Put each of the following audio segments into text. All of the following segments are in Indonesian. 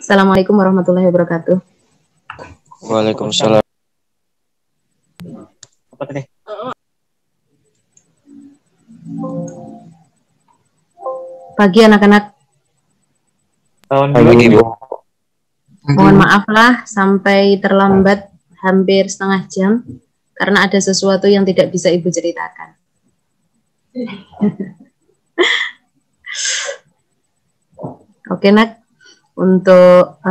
Assalamualaikum warahmatullahi wabarakatuh. Waalaikumsalam. Apa tadi? Pagi anak-anak. Pagi, Bu. Mohon maaf lah sampai terlambat hampir setengah jam karena ada sesuatu yang tidak bisa Ibu ceritakan. Oke, Nak. Untuk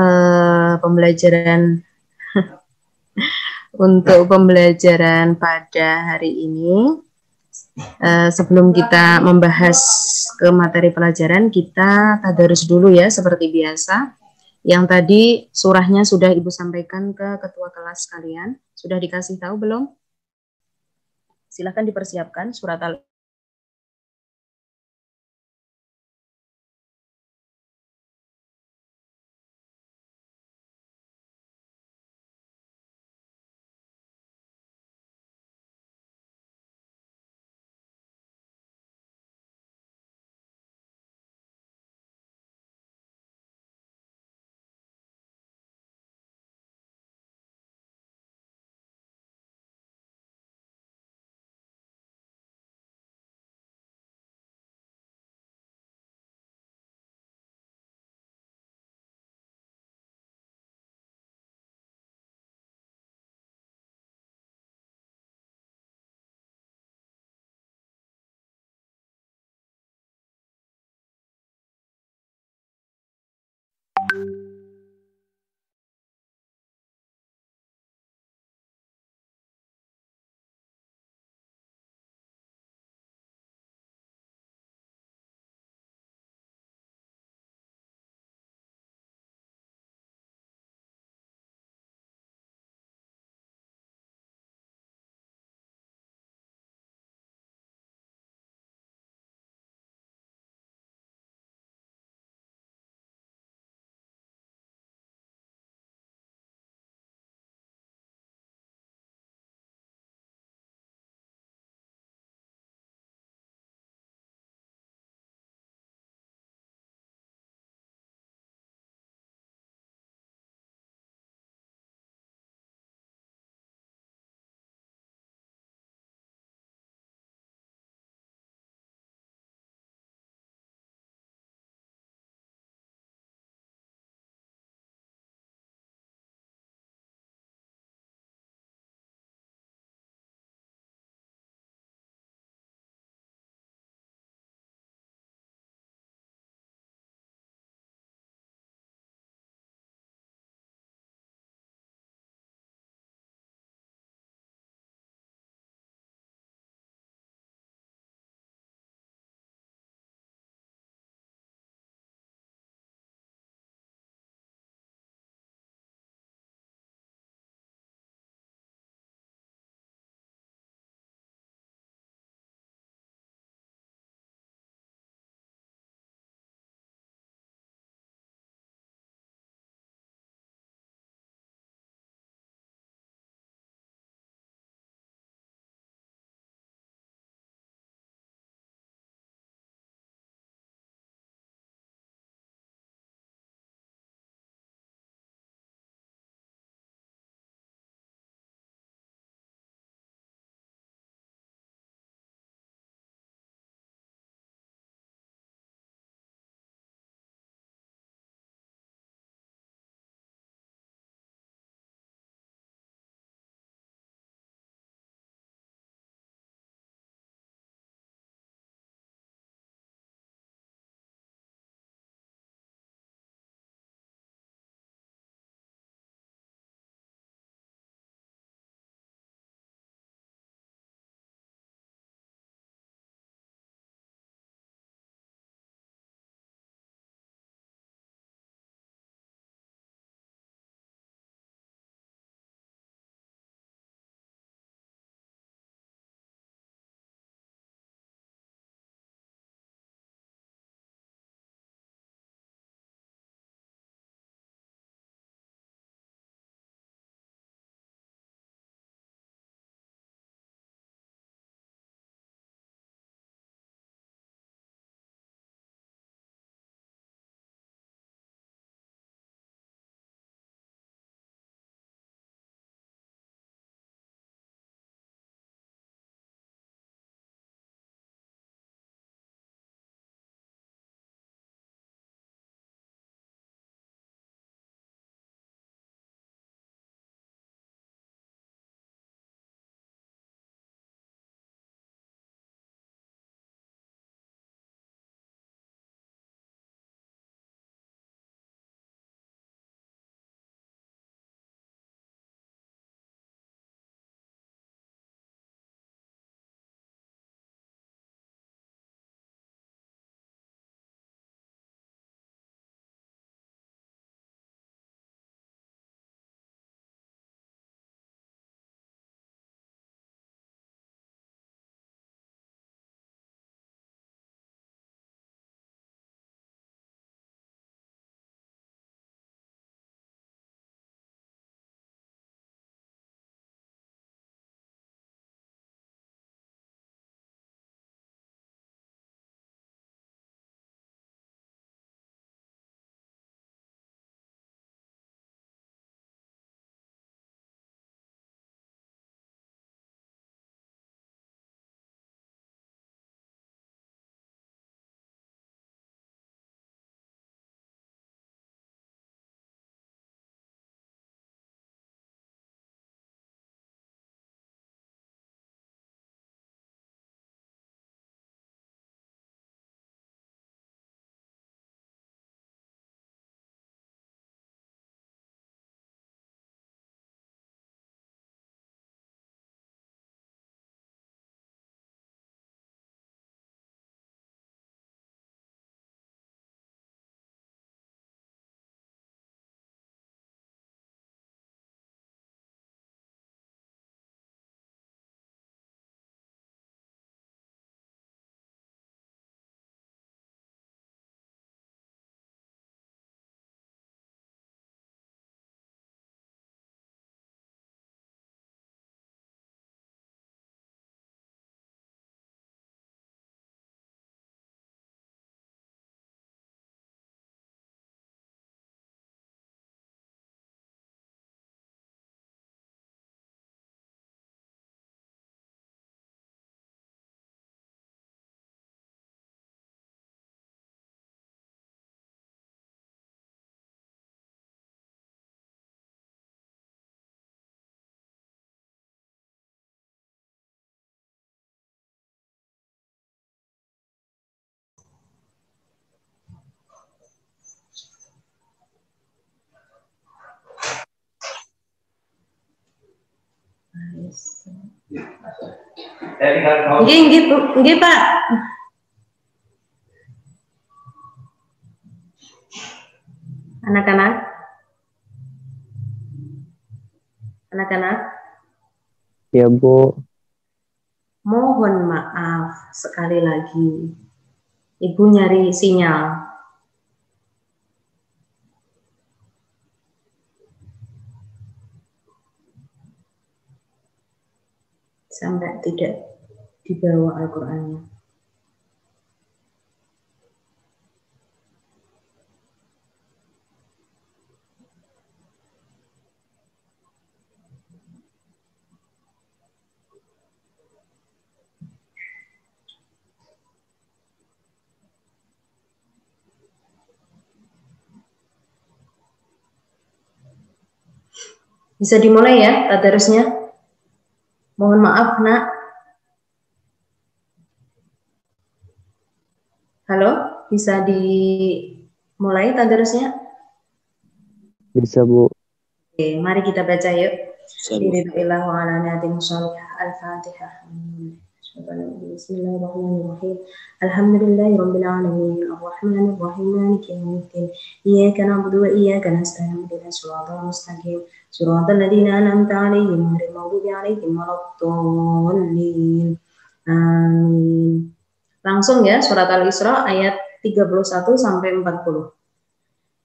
pembelajaran pada hari ini, sebelum kita membahas ke materi pelajaran, kita tadarus dulu ya seperti biasa. Yang tadi surahnya sudah Ibu sampaikan ke ketua kelas kalian. Sudah dikasih tahu belum? Silakan dipersiapkan surat al Nggih, Pak. Anak-anak. Anak-anak. Ya, Bu. Mohon maaf sekali lagi. Ibu nyari sinyal. Sampai tidak dibawa Al-Qur'annya. Bisa dimulai ya tadarusnya? Mohon maaf, Nak. Halo, bisa dimulai tadarusnya? Bisa, Bu. Oke, mari kita baca yuk. Bisa, Bu. Bismillahirrahmanirrahim wa ala niyatin shalihah. Al-Fatihah. Bismillahirrahmanirrahim. Alhamdulillahirabbil alamin. Arrahmanirrahim. Maliki yaumiddin. Iyyaka na'budu wa iyyaka nasta'in. Ihdinas siratal mustaqim. Siratal ladzina an'amta 'alaihim ghairil maghdubi 'alaihim waladdallin. Amin. Langsung ya, surat Al-Isra ayat 31 sampai 40.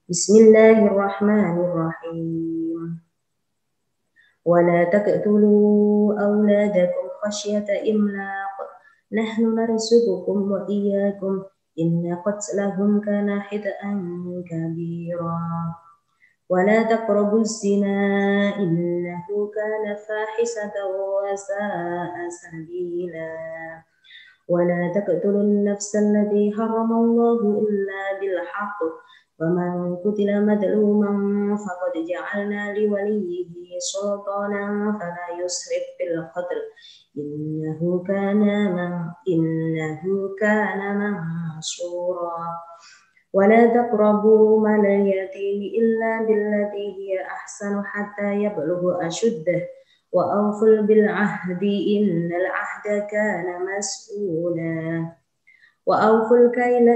Bismillahirrahmanirrahim. ولا تقتلوا أولادكم خشية إملاق نحن نرزقكم وإياكم إن قتلهم كان خطأ كبيرا ولا تقربوا الزنا إنه كان فاحشة وساء سبيلا ولا تقتلوا النفس التي حرم الله إلا بالحق ومن قتل مظلوما فقد جعلنا لوليه سلطانا فلا يسرف في القتل إنه كان منصورا ولا تقربوا مال اليتيم إلا بالتي هي أحسن حتى يبلغ أشده وأوفوا بالعهد إن العهد كان مسؤولا وأوفوا الكيل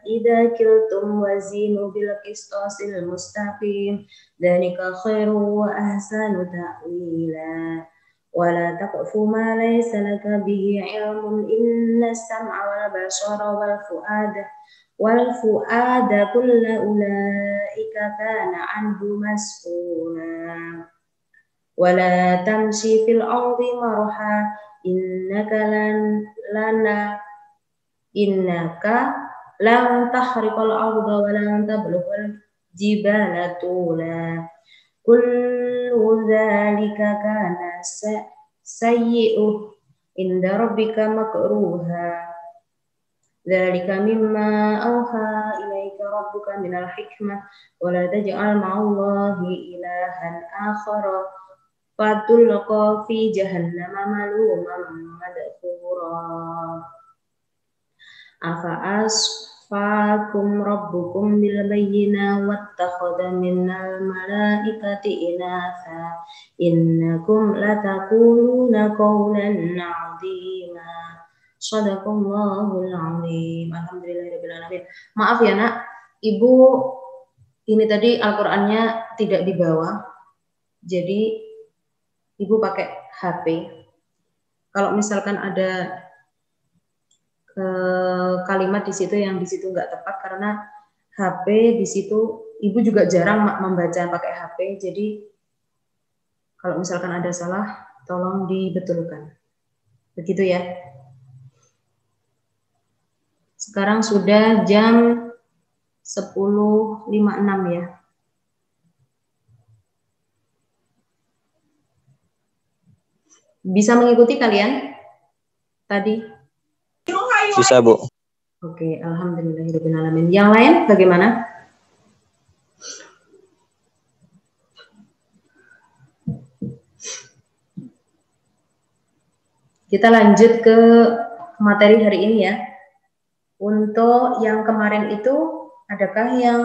إذا كلتم وزنوا بالقسطاس المستقيم ذلك خير وأحسن تأويلا ولا تقف ما ليس لك به علم إن السمع والبصر والفؤاد كل أولئك كان عنه مسؤولا ولا تمشي في الأرض مرحا إنك لن تخرق الأرض ولن تبلغ الجبال طولا كل ذلك كان سيئه عند ربك مكروها ذلك مما أوحى إليك ربك من الحكمة ولا تجعل مع الله إلها آخر فتلقى في جهنم ملوما مدحورا أفأصفاكم ربكم بالبينة واتخذ من الملائكة إناثا إنكم لتقولون قولا عظيما Shadaqallahul azim. Alhamdulillahirabbil alamin. Maaf ya, Nak. Ibu ini tadi Al-Qur'annya tidak dibawa. Jadi Ibu pakai HP. Kalau misalkan ada kalimat di situ yang di situ nggak tepat karena HP di situ Ibu juga jarang membaca pakai HP. Jadi kalau misalkan ada salah tolong dibetulkan. Begitu ya. Sekarang sudah jam 10.56 ya. Bisa mengikuti kalian tadi? Bisa, Bu. Oke, alhamdulillahirobbilalamin. Yang lain bagaimana? Kita lanjut ke materi hari ini ya. Untuk yang kemarin itu, adakah yang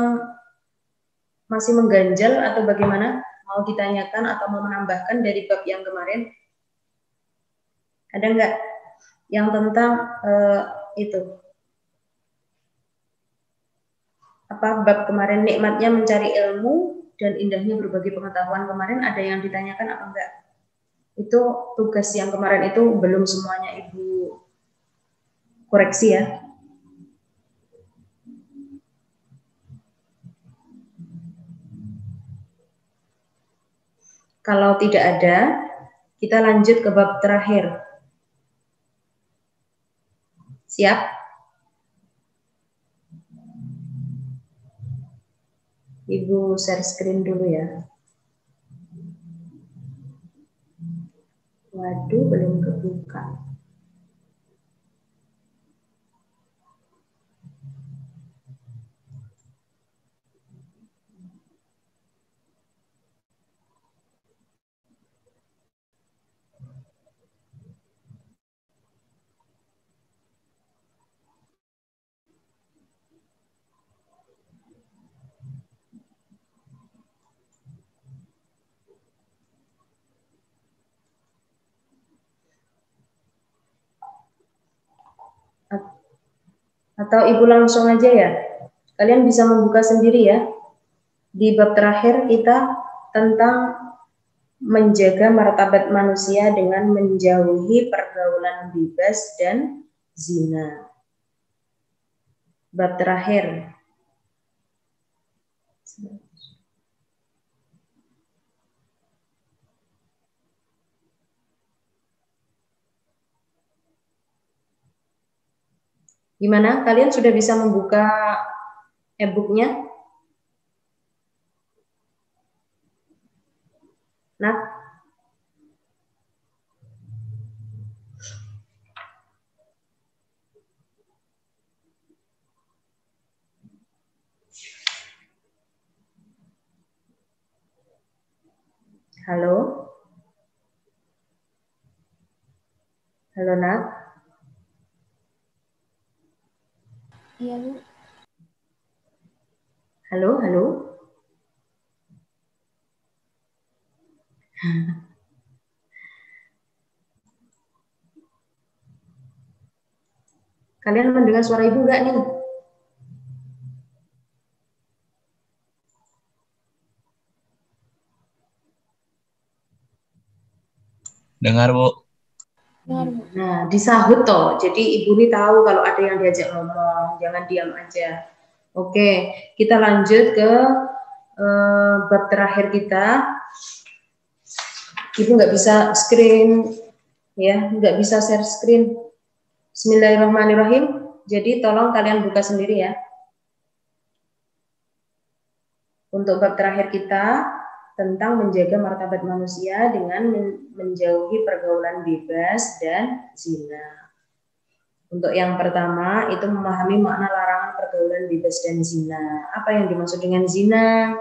masih mengganjal atau bagaimana? Mau ditanyakan atau mau menambahkan dari bab yang kemarin? Ada nggak yang tentang itu? Apa bab kemarin nikmatnya mencari ilmu dan indahnya berbagi pengetahuan kemarin ada yang ditanyakan apa enggak? Itu tugas yang kemarin itu belum semuanya Ibu koreksi ya. Kalau tidak ada, kita lanjut ke bab terakhir. Siap? Ibu share screen dulu ya. Waduh, belum kebuka. Atau Ibu langsung aja ya. Kalian bisa membuka sendiri ya. Di bab terakhir kita tentang menjaga martabat manusia dengan menjauhi pergaulan bebas dan zina. Bab terakhir. Gimana? Kalian sudah bisa membuka e-booknya? Nah, halo? Halo, Nat? Iya, Bu. Halo, halo? Kalian mendengar suara Ibu enggak nih? Dengar, Bu. Dengar, Bu. Nah, disahut toh. Jadi Ibu ini tahu kalau ada yang diajak ngomong, jangan diam aja. Oke, kita lanjut ke bab terakhir kita. Ibu nggak bisa screen, ya, nggak bisa share screen. Bismillahirrahmanirrahim. Jadi tolong kalian buka sendiri ya. Untuk bab terakhir kita tentang menjaga martabat manusia dengan menjauhi pergaulan bebas dan zina. Untuk yang pertama itu memahami makna larangan pergaulan bebas dan zina. Apa yang dimaksud dengan zina?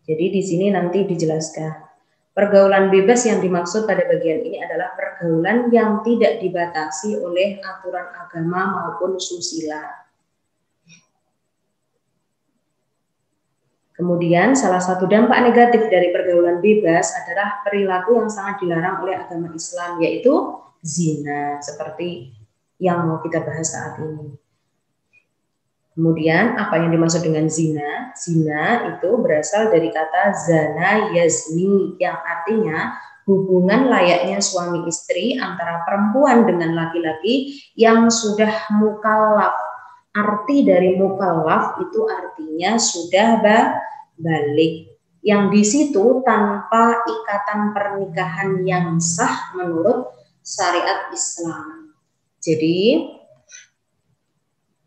Jadi di sini nanti dijelaskan. Pergaulan bebas yang dimaksud pada bagian ini adalah pergaulan yang tidak dibatasi oleh aturan agama maupun susila. Kemudian salah satu dampak negatif dari pergaulan bebas adalah perilaku yang sangat dilarang oleh agama Islam, yaitu zina, seperti yang mau kita bahas saat ini. Kemudian apa yang dimaksud dengan zina? Zina itu berasal dari kata zana yazni yang artinya hubungan layaknya suami istri antara perempuan dengan laki-laki yang sudah mukallaf. Arti dari mukallaf itu artinya sudah balik. Yang di situ tanpa ikatan pernikahan yang sah menurut syariat Islam. Jadi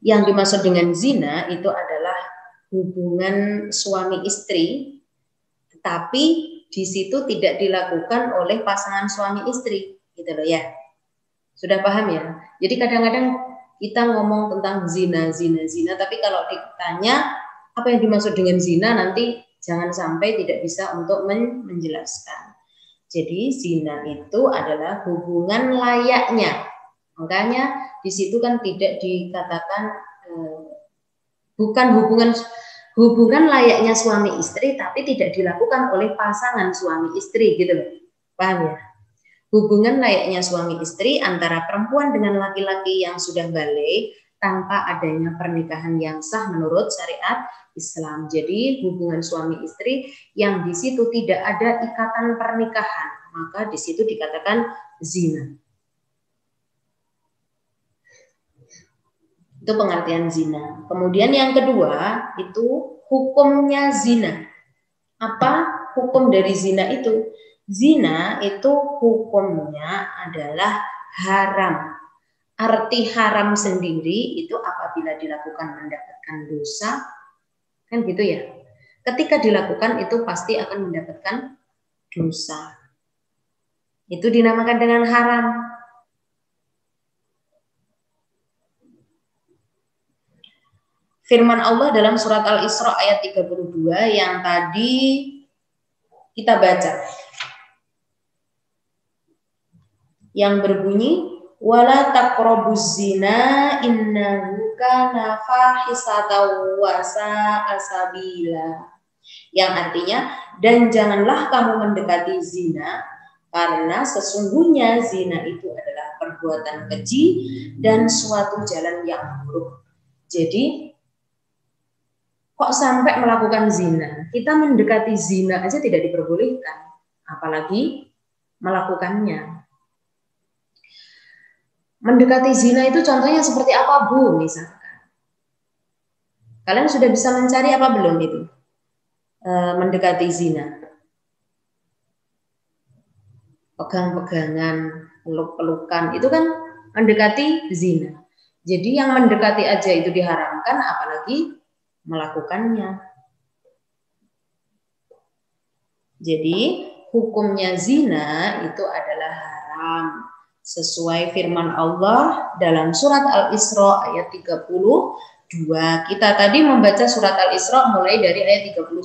yang dimaksud dengan zina itu adalah hubungan suami istri, tetapi di situ tidak dilakukan oleh pasangan suami istri, gitu loh ya. Sudah paham ya? Jadi kadang-kadang kita ngomong tentang zina, tapi kalau ditanya apa yang dimaksud dengan zina nanti jangan sampai tidak bisa untuk menjelaskan. Jadi zina itu adalah hubungan layaknya. Makanya di situ kan tidak dikatakan bukan hubungan hubungan layaknya suami istri tapi tidak dilakukan oleh pasangan suami istri gitu loh. Paham ya? Hubungan layaknya suami istri antara perempuan dengan laki-laki yang sudah balik tanpa adanya pernikahan yang sah menurut syariat Islam. Jadi hubungan suami istri yang di situ tidak ada ikatan pernikahan, maka di situ dikatakan zina. Itu pengertian zina. Kemudian yang kedua itu hukumnya zina. Apa hukum dari zina itu? Zina itu hukumnya adalah haram. Arti haram sendiri itu apabila dilakukan mendapatkan dosa, kan gitu ya. Ketika dilakukan itu pasti akan mendapatkan dosa. Itu dinamakan dengan haram. Firman Allah dalam surat Al-Isra ayat 32 yang tadi kita baca. Yang berbunyi wala taqrabuz zina innahu kana fahisatan wa sa'a sabila. Yang artinya dan janganlah kamu mendekati zina karena sesungguhnya zina itu adalah perbuatan keji dan suatu jalan yang buruk. Jadi kok sampai melakukan zina? Kita mendekati zina aja tidak diperbolehkan, apalagi melakukannya. Mendekati zina itu contohnya seperti apa, Bu? Misalkan. Kalian sudah bisa mencari apa belum itu? Mendekati zina. Pegang-pegangan, peluk-pelukan, itu kan mendekati zina. Jadi yang mendekati aja itu diharamkan, apalagi melakukannya. Jadi hukumnya zina itu adalah haram. Sesuai firman Allah dalam surat Al-Isra ayat 32. Kita tadi membaca surat Al-Isra mulai dari ayat 31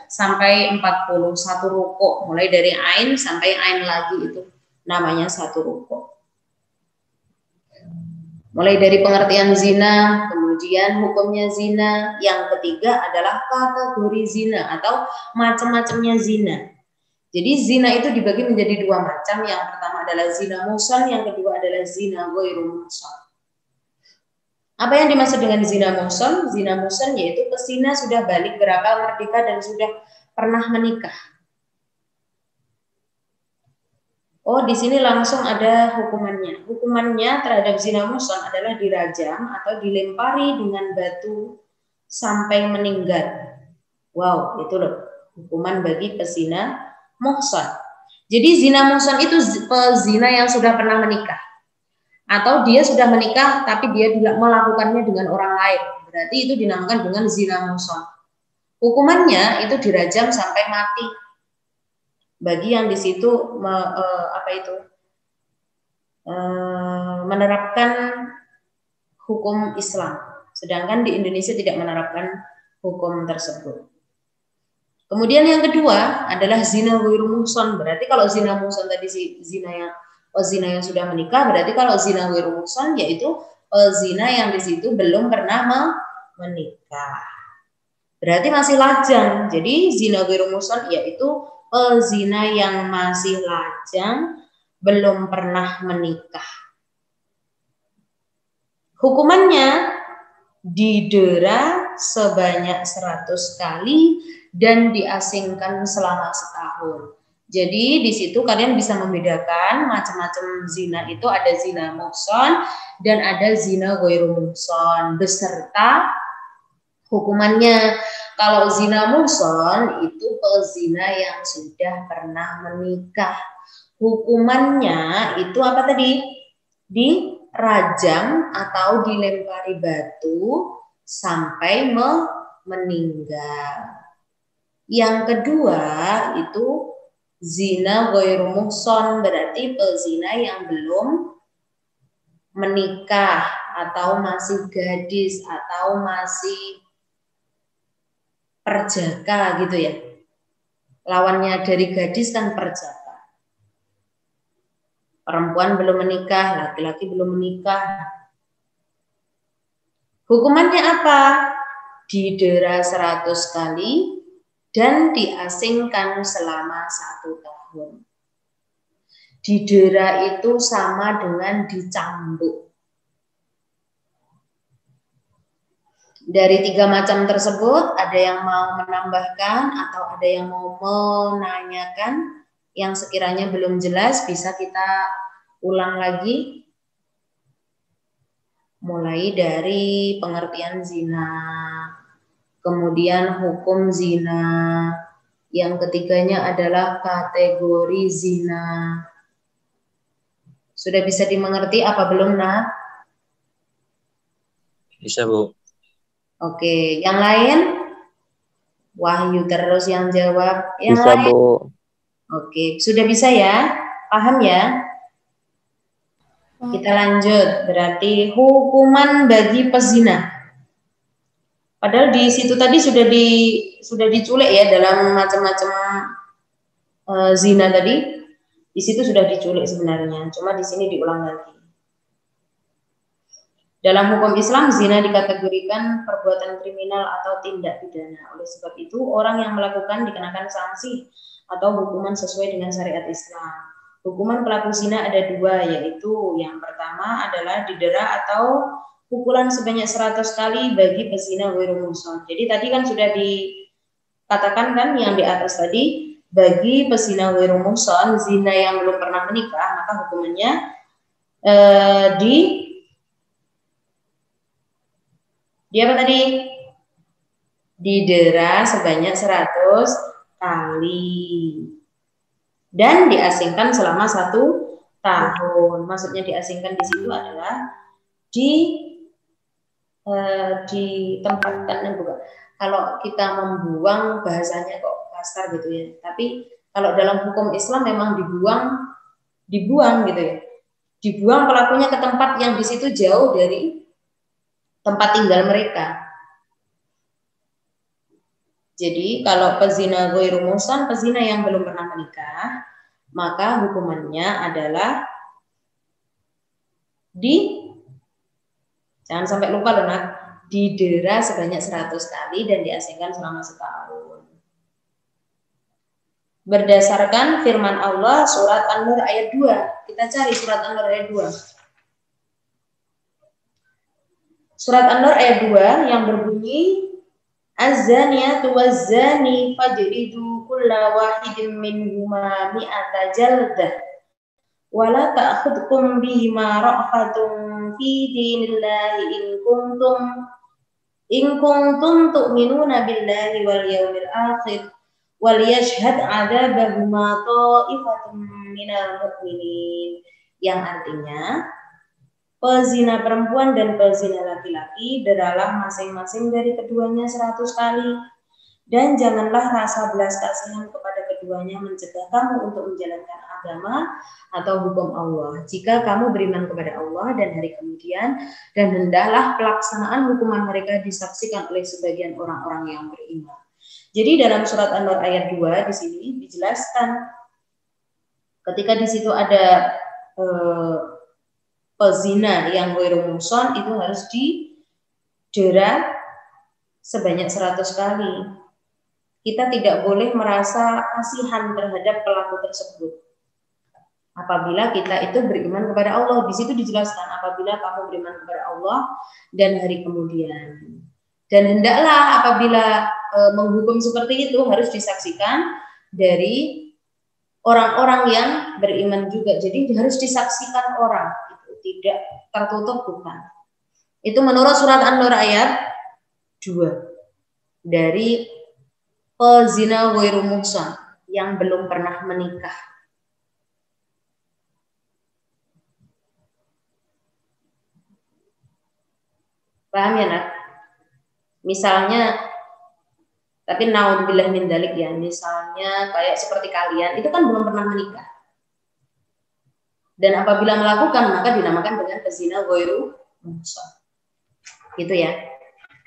sampai 41 rukuk. Mulai dari ain sampai ain lagi itu namanya satu rukuk. Mulai dari pengertian zina, kemudian hukumnya zina. Yang ketiga adalah kategori zina atau macam-macamnya zina. Jadi zina itu dibagi menjadi dua macam. Yang pertama adalah zina muhsan, yang kedua adalah zina ghairu muhsan. Apa yang dimaksud dengan zina muhsan? Zina muhsan yaitu pesina sudah balik berakal merdeka dan sudah pernah menikah. Oh, di sini langsung ada hukumannya. Hukumannya terhadap zina muhsan adalah dirajam atau dilempari dengan batu sampai meninggal. Wow, itu loh hukuman bagi pesina muhsan. Jadi zina muhsan itu pezina yang sudah pernah menikah. Atau dia sudah menikah tapi dia melakukannya dengan orang lain. Berarti itu dinamakan dengan zina muhsan. Hukumannya itu dirajam sampai mati. Bagi yang di situ menerapkan hukum Islam. Sedangkan di Indonesia tidak menerapkan hukum tersebut. Kemudian yang kedua adalah zina ghairu muhsan. Berarti kalau zina muhsan tadi zina yang sudah menikah, berarti kalau zina ghairu muhsan yaitu zina yang di situ belum pernah menikah. Berarti masih lajang. Jadi zina ghairu muhsan yaitu zina yang masih lajang, belum pernah menikah. Hukumannya didera sebanyak 100 kali dan diasingkan selama setahun. Jadi di situ kalian bisa membedakan macam-macam zina itu ada zina muhsan dan ada zina ghairu muhsan beserta hukumannya. Kalau zina muhsan itu pezina yang sudah pernah menikah. Hukumannya itu apa tadi? Dirajam atau dilempari batu sampai meninggal. Yang kedua itu zina ghairu muhsan, berarti pezina yang belum menikah atau masih gadis atau masih perjaka gitu ya. Lawannya dari gadis kan perjaka. Perempuan belum menikah, laki-laki belum menikah. Hukumannya apa? didera 100 kali, dan diasingkan selama 1 tahun. Didera itu sama dengan dicambuk. Dari 3 macam tersebut, ada yang mau menambahkan atau ada yang mau menanyakan yang sekiranya belum jelas, bisa kita ulang lagi. Mulai dari pengertian zina, kemudian hukum zina, yang ketiganya adalah kategori zina. Sudah bisa dimengerti apa belum, Nak? Bisa, Bu. Oke, yang lain? Wahyu terus yang jawab. Yang Bisa, lain? Bu. Oke, sudah bisa ya? Paham ya? Kita lanjut. Berarti hukuman bagi pezina. Padahal di situ tadi sudah diculik ya dalam macam-macam zina tadi. Di situ sudah diculik sebenarnya, cuma di sini diulang lagi. Dalam hukum Islam, zina dikategorikan perbuatan kriminal atau tindak pidana. Oleh sebab itu, orang yang melakukan dikenakan sanksi atau hukuman sesuai dengan syariat Islam. Hukuman pelaku zina ada 2, yaitu yang pertama adalah didera atau pukulan sebanyak 100 kali bagi pezina ghairu muhsan. Jadi tadi kan sudah dikatakan kan yang di atas tadi, bagi pezina ghairu muhsan, zina yang belum pernah menikah, maka hukumannya di apa tadi? Didera sebanyak 100 kali dan diasingkan selama 1 tahun. Maksudnya diasingkan di situ adalah ditempatkan, bukan. Kalau kita membuang bahasanya kok kasar gitu ya. Tapi kalau dalam hukum Islam memang dibuang gitu ya. Dibuang pelakunya ke tempat yang di situ jauh dari tempat tinggal mereka. Jadi kalau pezina ghairu muhsan, pezina yang belum pernah menikah, maka hukumannya adalah jangan sampai lupa loh, Nak, didera sebanyak 100 kali dan diasingkan selama 1 tahun. Berdasarkan firman Allah surat An-Nur ayat 2. Kita cari surat An-Nur ayat 2. Surat An-Nur ayat 2 yang berbunyi Az-zaniyatu waz-zani fajridu kulla wahidin minhuma mi'ata jaldah wa la ta'khudhukum bihima ra'fatun fi dinillahi in kuntum tu'minuna billahi wal yawmil akhir wal yashhad 'adzabahuma ta'ifatun minal mu'minin, yang artinya pezina perempuan dan pezina laki-laki deralah masing-masing dari keduanya 100 kali, dan janganlah rasa belas kasihan kepada keduanya mencegah kamu untuk menjalankan agama atau hukum Allah jika kamu beriman kepada Allah dan hari kemudian, dan hendaklah pelaksanaan hukuman mereka disaksikan oleh sebagian orang-orang yang beriman. Jadi dalam surat An-Nur ayat 2 di sini dijelaskan ketika di situ ada pezina yang ghairu muhsan itu harus didera sebanyak 100 kali. Kita tidak boleh merasa kasihan terhadap pelaku tersebut. Apabila kita itu beriman kepada Allah, di situ dijelaskan apabila kamu beriman kepada Allah dan hari kemudian. Dan hendaklah apabila menghukum seperti itu harus disaksikan dari orang-orang yang beriman juga. Jadi harus disaksikan orang. Tidak tertutup, bukan. Itu menurut surat An-Nur ayat 2 dari pezina ghairu muhsan yang belum pernah menikah. Paham ya, Nak? Misalnya, tapi naudzubillah min dzalik ya, misalnya kayak seperti kalian itu kan belum pernah menikah. Dan apabila melakukan maka dinamakan dengan pezina ghairu muhsan. Gitu ya.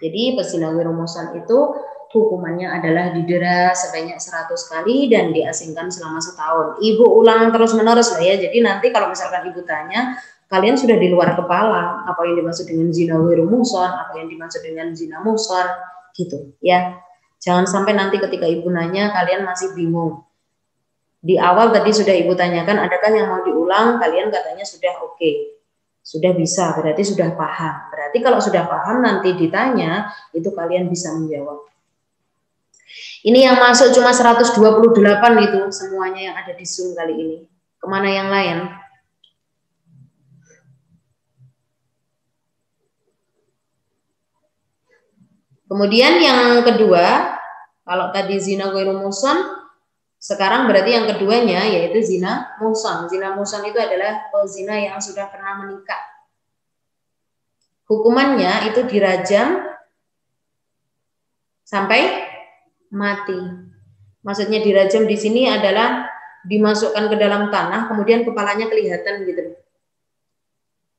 Jadi pezina ghairu muhsan itu hukumannya adalah didera sebanyak 100 kali dan diasingkan selama 1 tahun. Ibu ulang terus-menerus lah ya. Jadi nanti kalau misalkan ibu tanya, kalian sudah di luar kepala apa yang dimaksud dengan zina ghairu muhsan, apa yang dimaksud dengan zina muhsan. gitu ya. Jangan sampai nanti ketika ibu nanya kalian masih bingung. Di awal tadi sudah ibu tanyakan, adakah yang mau diulang? Kalian katanya sudah oke. Sudah bisa, berarti sudah paham. Berarti kalau sudah paham nanti ditanya, itu kalian bisa menjawab. Ini yang masuk cuma 128 itu semuanya yang ada di Zoom kali ini. Kemana yang lain? Kemudian yang kedua, kalau tadi zina ghairu muhsan, sekarang berarti yang keduanya yaitu zina muhsan. Zina muhsan itu adalah zina yang sudah pernah menikah. Hukumannya itu dirajam sampai mati. Maksudnya dirajam di sini adalah dimasukkan ke dalam tanah, kemudian kepalanya kelihatan gitu.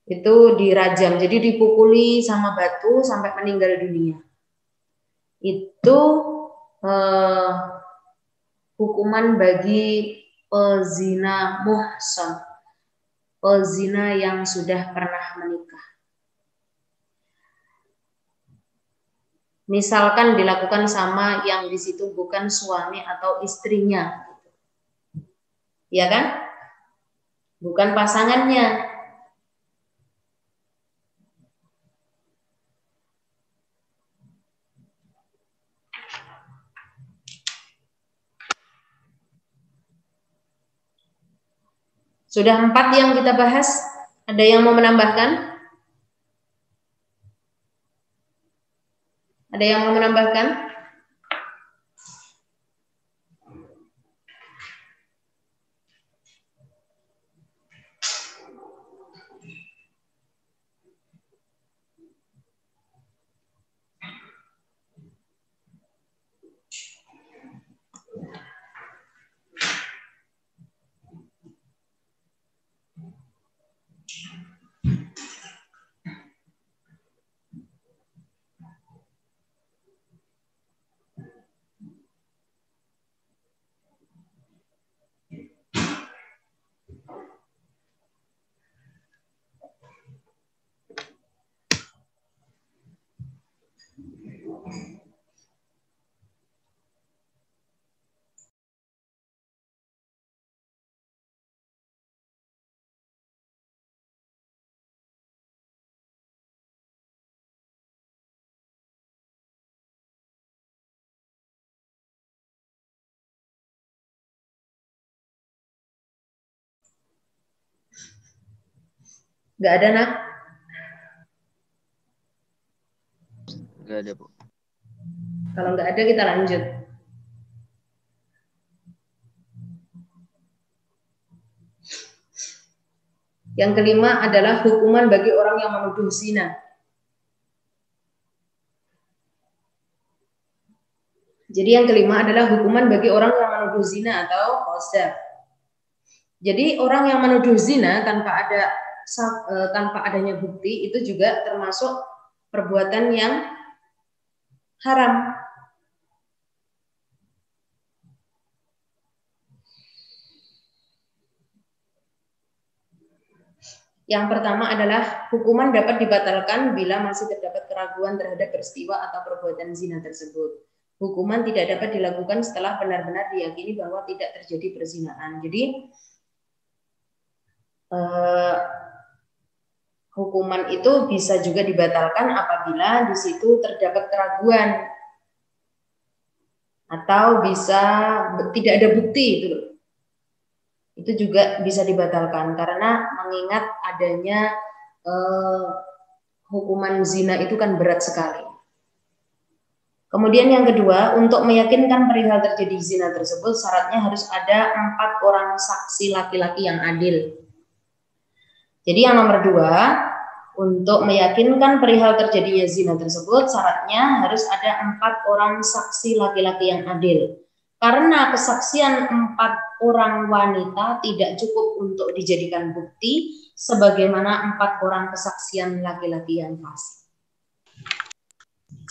Itu dirajam, jadi dipukuli sama batu sampai meninggal dunia. Itu hukuman bagi pezina muhsan, pezina yang sudah pernah menikah. Misalkan dilakukan sama yang di situ bukan suami atau istrinya, ya kan? Bukan pasangannya. Sudah 4 yang kita bahas. Ada yang mau menambahkan? Ada yang mau menambahkan? Nggak ada, Nak? Nggak ada, Bu. Kalau nggak ada kita lanjut. Yang kelima adalah hukuman bagi orang yang menuduh zina. Jadi yang kelima adalah hukuman bagi orang yang menuduh zina atau qadzaf. Jadi orang yang menuduh zina tanpa adanya bukti itu juga termasuk perbuatan yang haram. Yang pertama adalah hukuman dapat dibatalkan bila masih terdapat keraguan terhadap peristiwa atau perbuatan zina tersebut. Hukuman tidak dapat dilakukan setelah benar-benar diyakini bahwa tidak terjadi perzinaan. Jadi hukuman itu bisa juga dibatalkan apabila di situ terdapat keraguan atau bisa tidak ada bukti itu juga bisa dibatalkan karena mengingat adanya hukuman zina itu kan berat sekali. Kemudian yang kedua, untuk meyakinkan perihal terjadi zina tersebut syaratnya harus ada 4 orang saksi laki-laki yang adil. Jadi yang nomor 2, untuk meyakinkan perihal terjadinya zina tersebut syaratnya harus ada 4 orang saksi laki-laki yang adil. Karena kesaksian 4 orang wanita tidak cukup untuk dijadikan bukti sebagaimana 4 orang kesaksian laki-laki yang fasik.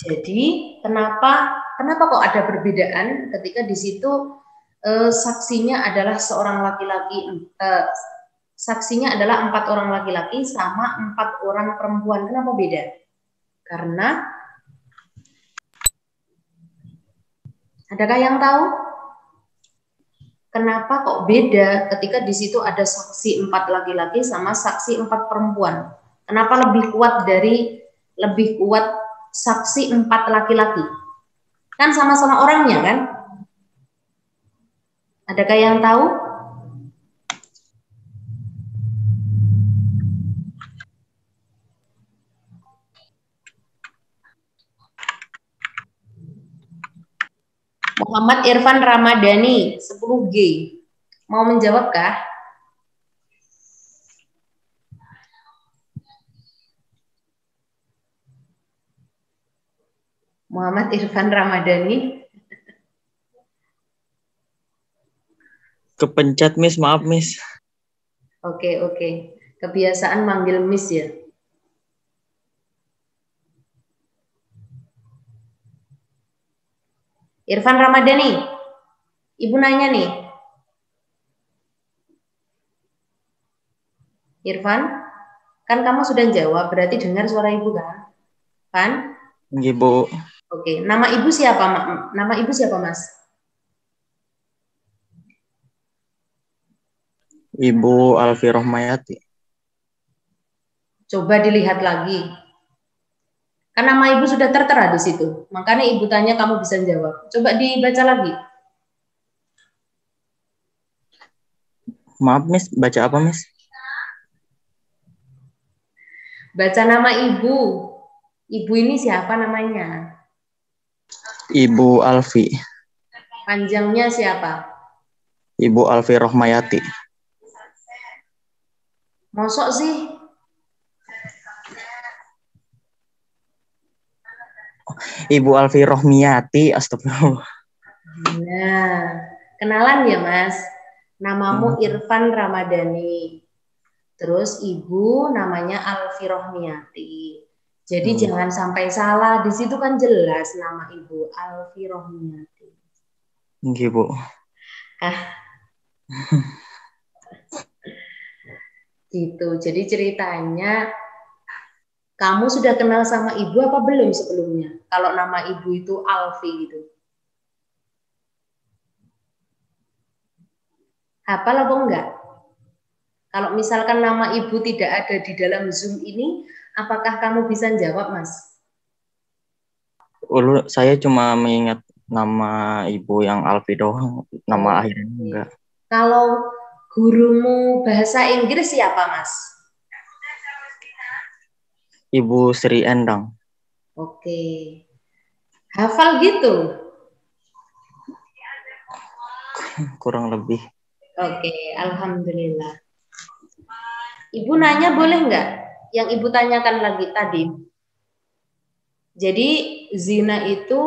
Jadi kenapa kok ada perbedaan ketika di situ saksinya adalah seorang laki-laki, saksinya adalah 4 orang laki-laki sama 4 orang perempuan. Kenapa beda? Karena Adakah yang tahu? Kenapa kok beda ketika di situ ada saksi 4 laki-laki sama saksi 4 perempuan? Kenapa lebih kuat saksi 4 laki-laki? Kan sama-sama orangnya kan? Adakah yang tahu? Muhammad Irfan Ramadhani 10G. Mau menjawabkah? Muhammad Irfan Ramadhani. Kepencet, Miss. Maaf, Miss. Oke. Kebiasaan manggil Miss ya. Irfan Ramadhani. Ibu nanya nih. Irfan, kan kamu sudah jawab, berarti dengar suara ibu kan? Kan? Ibu. Oke, nama ibu siapa, Nama ibu siapa, Mas? Ibu Alfi Rohmayati. Coba dilihat lagi. Kan nama ibu sudah tertera di situ. Makanya ibu tanya, kamu bisa jawab. Coba dibaca lagi. Maaf, Miss. Baca apa, Miss? Baca nama ibu. Ibu ini siapa namanya? Ibu Alfi. Panjangnya siapa? Ibu Alfi Rohmayati. Mosok sih? Ibu Alfi Rohmiyati. Astagfirullah. Nah, kenalan ya, Mas. Namamu Irfan Ramadhani. Terus ibu namanya Alfi Rohmiyati. Jadi jangan sampai salah. Di situ kan jelas nama ibu Alfi Rohmiyati. Ibu. Gitu. Jadi ceritanya kamu sudah kenal sama ibu apa belum sebelumnya? Kalau nama ibu itu Alfi gitu. Hafal apa enggak? Kalau misalkan nama ibu tidak ada di dalam Zoom ini, apakah kamu bisa jawab, Mas? Saya cuma mengingat nama ibu yang Alfi doang, nama akhirnya enggak. Kalau gurumu bahasa Inggris siapa, Mas? Ibu Sri Endang. Oke. Hafal gitu? Kurang lebih. Oke, alhamdulillah. Ibu nanya boleh nggak? Yang ibu tanyakan lagi tadi. Jadi zina itu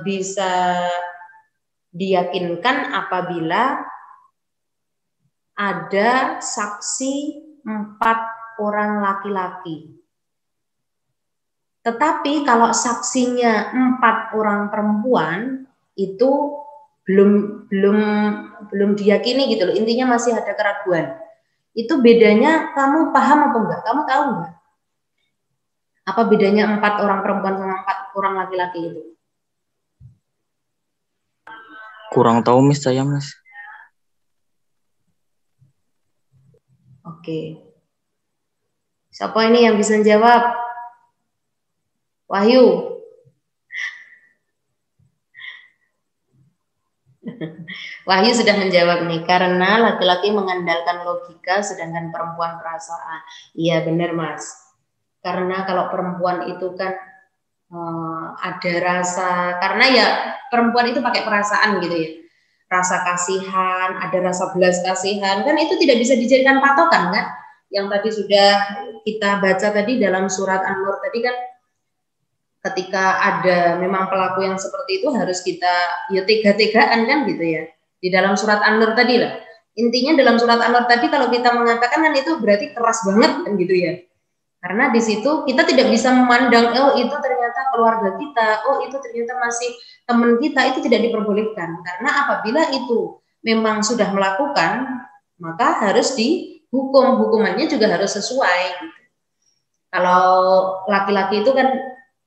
bisa diyakinkan apabila ada saksi 4 orang laki-laki. Tetapi kalau saksinya 4 orang perempuan itu belum diyakini gitu loh. Intinya masih ada keraguan. Itu bedanya kamu paham apa enggak? Kamu tahu enggak? Apa bedanya 4 orang perempuan sama 4 orang laki-laki itu? Kurang tahu, Miss, saya, Mas. Oke. Siapa ini yang bisa jawab? Wahyu. Wahyu sudah menjawab nih, karena laki-laki mengandalkan logika sedangkan perempuan perasaan. Iya benar, Mas. Karena kalau perempuan itu kan ada rasa, karena ya perempuan itu pakai perasaan gitu ya. Rasa kasihan, ada rasa belas kasihan, kan itu tidak bisa dijadikan patokan kan? Yang tadi sudah kita baca tadi dalam surat An-Nur tadi kan, ketika ada memang pelaku yang seperti itu harus kita ya tega-tegaan kan gitu ya. Di dalam surat An-Nur tadi lah. Intinya dalam surat An-Nur tadi kalau kita mengatakan kan itu berarti keras banget kan gitu ya. Karena di situ kita tidak bisa memandang, oh itu ternyata keluarga kita, oh itu ternyata masih teman kita, itu tidak diperbolehkan. Karena apabila itu memang sudah melakukan, maka harus dihukum, hukumannya juga harus sesuai. Gitu. Kalau laki-laki itu kan,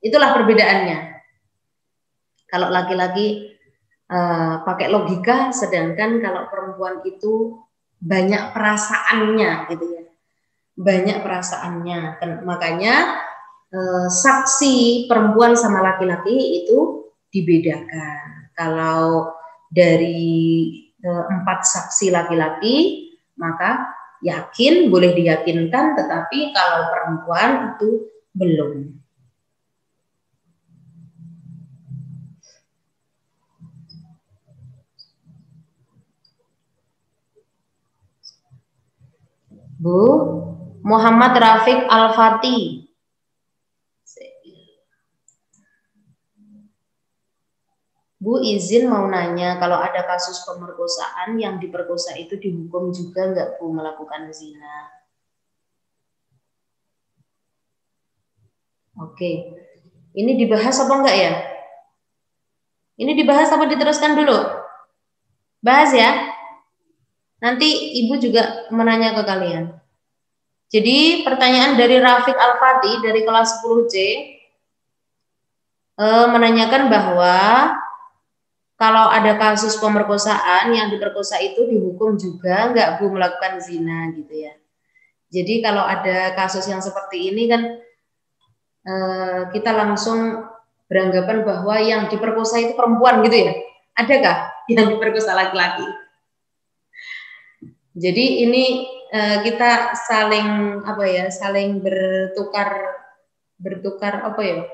itulah perbedaannya. Kalau laki-laki pakai logika, sedangkan kalau perempuan itu banyak perasaannya gitu ya, banyak perasaannya. Makanya saksi perempuan sama laki-laki itu dibedakan. Kalau dari 4 saksi laki-laki, maka yakin, boleh diyakinkan, tetapi kalau perempuan itu belum. Bu, Muhammad Rafiq Al-Fatih. Bu, izin mau nanya, kalau ada kasus pemerkosaan yang diperkosa itu dihukum juga nggak Bu melakukan zina? Oke, ini dibahas apa enggak ya? Ini dibahas apa diteruskan dulu? Bahas ya. Nanti Ibu juga menanya ke kalian. Jadi pertanyaan dari Rafiq Al-Fatih dari kelas 10C menanyakan bahwa kalau ada kasus pemerkosaan yang diperkosa itu dihukum juga nggak Bu melakukan zina gitu ya. Jadi kalau ada kasus yang seperti ini kan kita langsung beranggapan bahwa yang diperkosa itu perempuan gitu ya. Adakah yang diperkosa laki-laki? Jadi ini kita saling saling bertukar apa ya?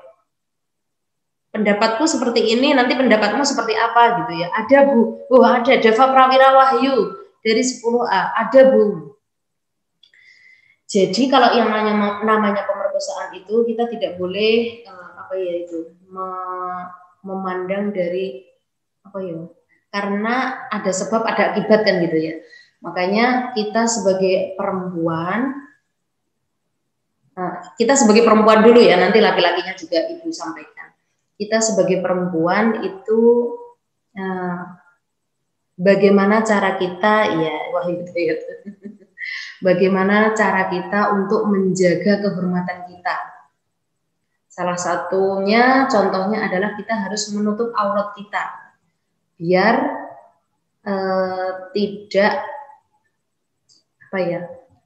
Pendapatku seperti ini, nanti pendapatmu seperti apa gitu ya. Ada Bu, ada Dava Prawira Wahyu dari 10A, ada Bu. Jadi kalau yang namanya pemerkosaan itu kita tidak boleh memandang dari karena ada sebab ada akibat kan gitu ya. Makanya kita sebagai perempuan dulu ya, nanti laki-lakinya juga Ibu sampaikan. Kita sebagai perempuan itu bagaimana cara kita bagaimana cara kita untuk menjaga kehormatan kita. Salah satunya contohnya adalah kita harus menutup aurat kita biar tidak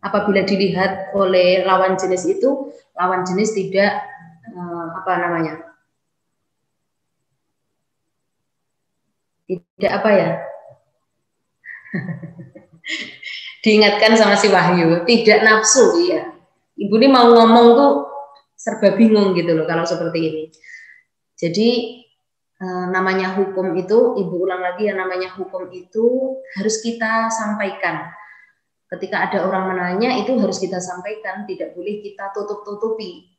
apabila dilihat oleh lawan jenis itu, lawan jenis tidak diingatkan sama si Wahyu, tidak nafsu ya. Ibu ini mau ngomong tuh serba bingung gitu loh kalau seperti ini. Jadi namanya hukum itu, Ibu ulang lagi ya, namanya hukum itu harus kita sampaikan. Ketika ada orang menanya itu harus kita sampaikan, tidak boleh kita tutup-tutupi.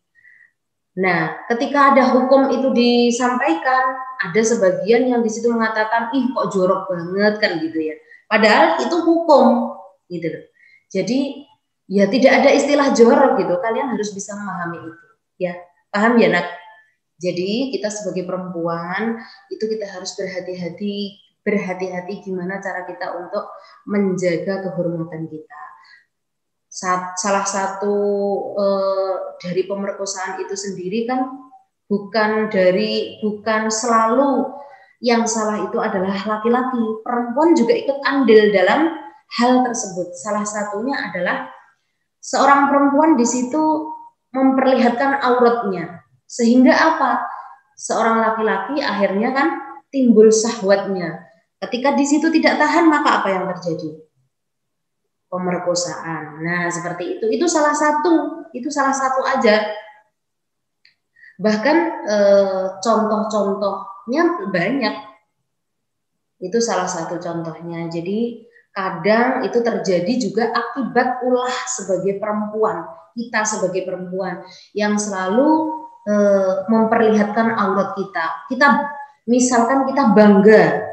Nah, ketika ada hukum itu disampaikan, ada sebagian yang di situ mengatakan, ih kok jorok banget kan gitu ya. Padahal itu hukum gitu loh. Jadi ya tidak ada istilah jorok gitu. Kalian harus bisa memahami itu. Ya, paham ya Nak? Jadi kita sebagai perempuan itu kita harus berhati-hati gimana cara kita untuk menjaga kehormatan kita. Salah satu dari pemerkosaan itu sendiri kan bukan selalu yang salah itu adalah laki-laki, perempuan juga ikut andil dalam hal tersebut. Salah satunya adalah seorang perempuan di situ memperlihatkan auratnya, sehingga apa? Seorang laki-laki akhirnya kan timbul syahwatnya. Ketika di situ tidak tahan, maka apa yang terjadi? Pemerkosaan. Nah, seperti itu. Itu salah satu aja. Bahkan contoh-contohnya banyak. Itu salah satu contohnya. Jadi kadang itu terjadi juga akibat ulah sebagai perempuan. Kita sebagai perempuan yang selalu memperlihatkan aurat kita. Misalkan kita bangga,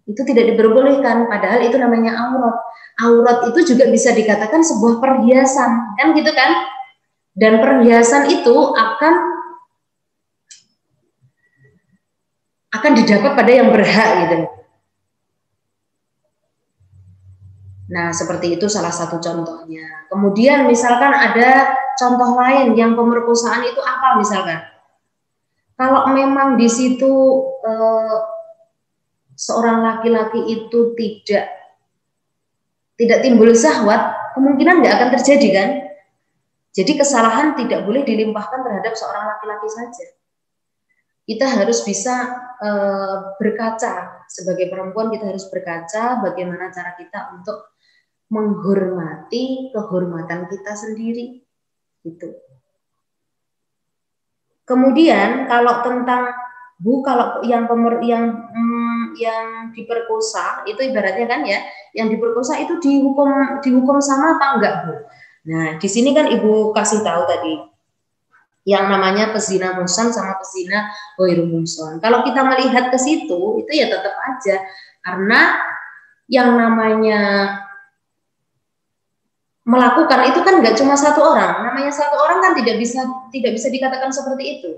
itu tidak diperbolehkan, padahal itu namanya aurat. Aurat itu juga bisa dikatakan sebuah perhiasan, kan gitu kan? Dan perhiasan itu akan didapat pada yang berhak gitu. Nah, seperti itu salah satu contohnya. Kemudian misalkan ada contoh lain yang pemerkosaan itu apa misalkan? Kalau memang di situ seorang laki-laki itu tidak timbul syahwat, kemungkinan nggak akan terjadi kan? Jadi kesalahan tidak boleh dilimpahkan terhadap seorang laki-laki saja. Kita harus bisa berkaca sebagai perempuan, kita harus berkaca bagaimana cara kita untuk menghormati kehormatan kita sendiri, gitu. Kemudian kalau tentang kalau yang diperkosa itu ibaratnya kan ya, yang diperkosa itu dihukum sama apa enggak, Bu? Nah, di sini kan Ibu kasih tahu tadi yang namanya pezina muhsan sama pezina ghairu muhsan. Kalau kita melihat ke situ itu ya tetap aja, karena yang namanya melakukan itu kan nggak cuma satu orang, namanya satu orang kan tidak bisa dikatakan seperti itu.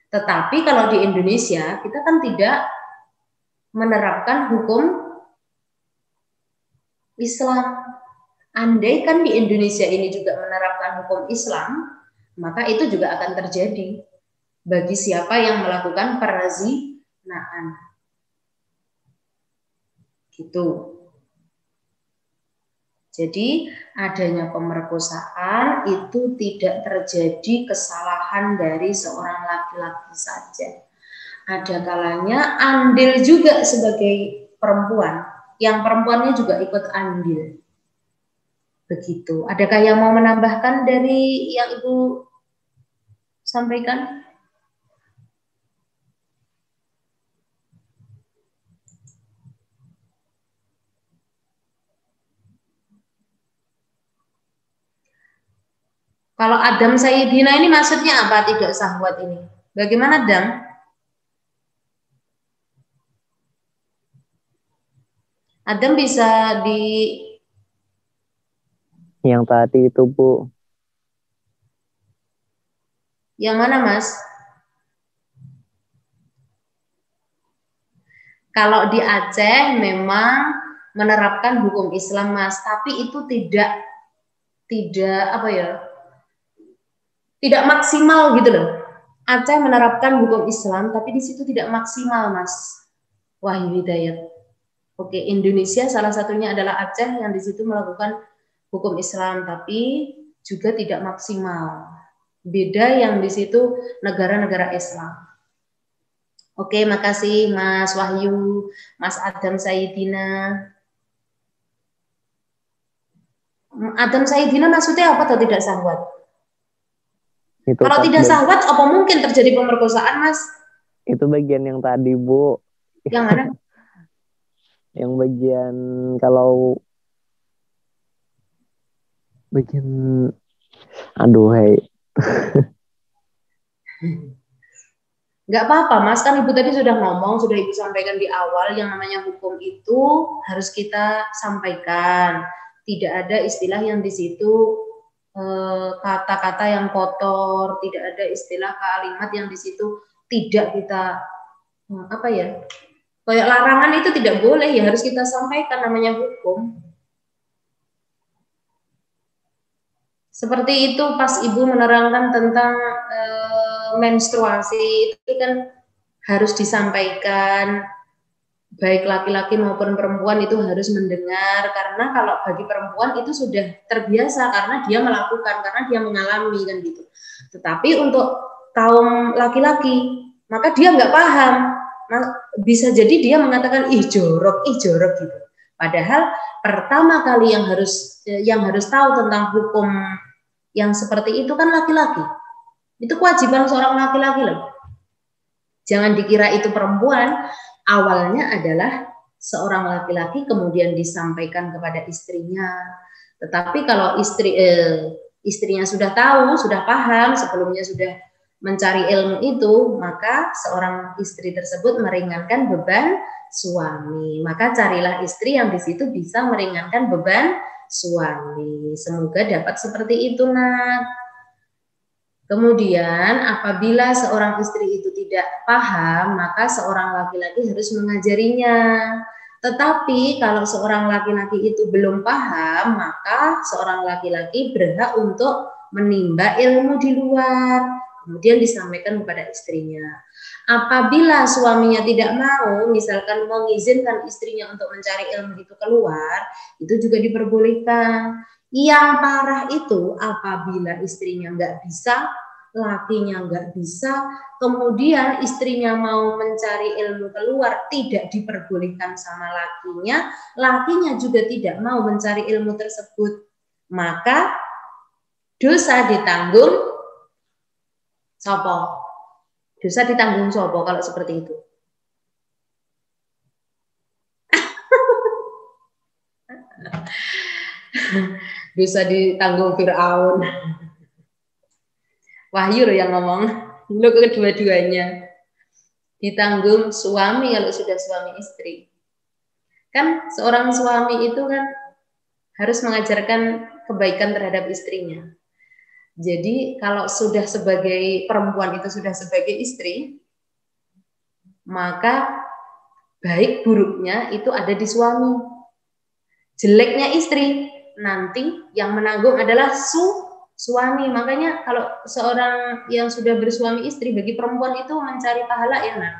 Tetapi kalau di Indonesia kita kan tidak menerapkan hukum Islam. Andai kan di Indonesia ini juga menerapkan hukum Islam, maka itu juga akan terjadi bagi siapa yang melakukan perzinaan. Gitu. Jadi adanya pemerkosaan itu tidak terjadi kesalahan dari seorang laki-laki saja. Ada kalanya andil juga sebagai perempuan, yang perempuannya juga ikut andil. Begitu. Adakah yang mau menambahkan dari yang Ibu sampaikan? Kalau Adam Sayyidina ini maksudnya apa tidak syahwat ini? Bagaimana Adam? Adam bisa di yang tadi itu, Bu. Yang mana, Mas? Kalau di Aceh memang menerapkan hukum Islam, Mas, tapi itu tidak apa ya? Tidak maksimal gitu loh. Aceh menerapkan hukum Islam, tapi di situ tidak maksimal, Mas Wahyu Hidayat. Oke, Indonesia salah satunya adalah Aceh yang di situ melakukan hukum Islam, tapi juga tidak maksimal. Beda yang di situ negara-negara Islam. Oke, makasih Mas Wahyu, Mas Adam Sayyidina. Adam Sayyidina maksudnya apa atau tidak syahwat? Itu kalau tidak syahwat, apa mungkin terjadi pemerkosaan, Mas? Itu bagian yang tadi, Bu. Yang mana? Yang bagian kalau bagian aduh, hei. Nggak apa-apa, Mas. Kan Ibu tadi sudah ngomong, sudah Ibu sampaikan di awal, yang namanya hukum itu harus kita sampaikan. Tidak ada istilah yang di situ kata-kata yang kotor, tidak ada istilah kalimat yang di situ tidak kita apa ya, kayak larangan itu tidak boleh, ya harus kita sampaikan, namanya hukum. Seperti itu pas Ibu menerangkan tentang menstruasi, itu kan harus disampaikan, baik laki-laki maupun perempuan itu harus mendengar, karena kalau bagi perempuan itu sudah terbiasa karena dia melakukan, karena dia mengalami kan gitu. Tetapi untuk kaum laki-laki, maka dia nggak paham, bisa jadi dia mengatakan ih jorok gitu. Padahal pertama kali yang harus tahu tentang hukum yang seperti itu kan laki-laki. Itu kewajiban seorang laki-laki loh. Jangan dikira itu perempuan. Awalnya adalah seorang laki-laki, kemudian disampaikan kepada istrinya. Tetapi kalau istrinya sudah tahu, sudah paham, sebelumnya sudah mencari ilmu itu, maka seorang istri tersebut meringankan beban suami. Maka carilah istri yang di situ bisa meringankan beban suami. Semoga dapat seperti itu, Nak. Kemudian apabila seorang istri itu tidak paham, maka seorang laki-laki harus mengajarinya. Tetapi kalau seorang laki-laki itu belum paham, maka seorang laki-laki berhak untuk menimba ilmu di luar. kemudian disampaikan kepada istrinya. Apabila suaminya tidak mau, misalkan mengizinkan istrinya untuk mencari ilmu itu keluar, itu juga diperbolehkan. Yang parah itu apabila istrinya nggak bisa, lakinya nggak bisa, kemudian istrinya mau mencari ilmu keluar, tidak diperbolehkan sama lakinya, lakinya juga tidak mau mencari ilmu tersebut, maka dosa ditanggung sopo. Dosa ditanggung sopo kalau seperti itu. Dosa ditanggung Fir'aun. Wahyu yang ngomong. Lo kedua-duanya. Ditanggung suami kalau sudah suami istri. Kan seorang suami itu kan harus mengajarkan kebaikan terhadap istrinya. Jadi kalau sudah sebagai perempuan itu sudah sebagai istri, maka baik buruknya itu ada di suami. Jeleknya istri, nanti yang menanggung adalah suami. Makanya kalau seorang yang sudah bersuami istri, bagi perempuan itu mencari pahala ya, nah.